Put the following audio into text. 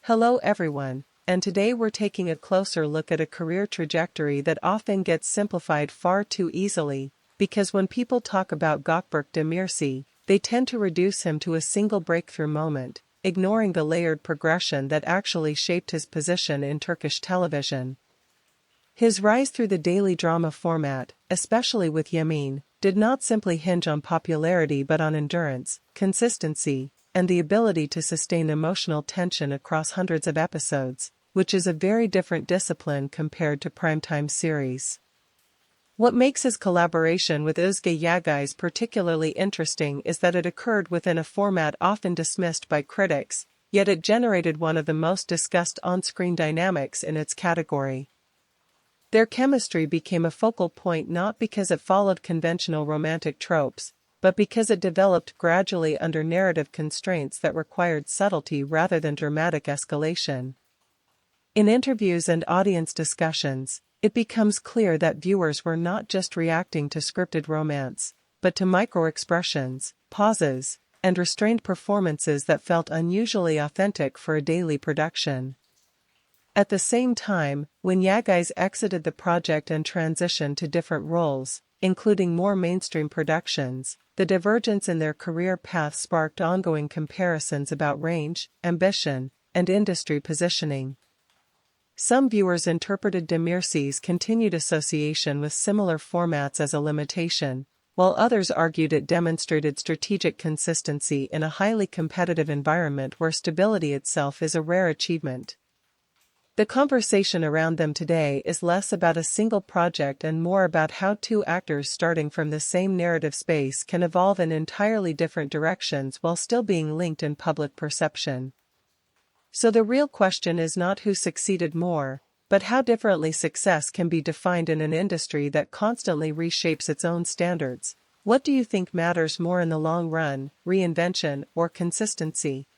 Hello everyone, and today we're taking a closer look at a career trajectory that often gets simplified far too easily, because when people talk about Gökberk Demirci, they tend to reduce him to a single breakthrough moment, ignoring the layered progression that actually shaped his position in Turkish television. His rise through the daily drama format, especially with Yemin, did not simply hinge on popularity but on endurance, consistency, and the ability to sustain emotional tension across hundreds of episodes, which is a very different discipline compared to primetime series. What makes his collaboration with Özge Yağız particularly interesting is that it occurred within a format often dismissed by critics, yet it generated one of the most discussed on-screen dynamics in its category. Their chemistry became a focal point not because it followed conventional romantic tropes, but because it developed gradually under narrative constraints that required subtlety rather than dramatic escalation. In interviews and audience discussions, it becomes clear that viewers were not just reacting to scripted romance, but to micro-expressions, pauses, and restrained performances that felt unusually authentic for a daily production. At the same time, when Yağız exited the project and transitioned to different roles, including more mainstream productions, the divergence in their career paths sparked ongoing comparisons about range, ambition, and industry positioning. Some viewers interpreted Demirci's continued association with similar formats as a limitation, while others argued it demonstrated strategic consistency in a highly competitive environment where stability itself is a rare achievement. The conversation around them today is less about a single project and more about how two actors starting from the same narrative space can evolve in entirely different directions while still being linked in public perception. So the real question is not who succeeded more, but how differently success can be defined in an industry that constantly reshapes its own standards. What do you think matters more in the long run, reinvention or consistency?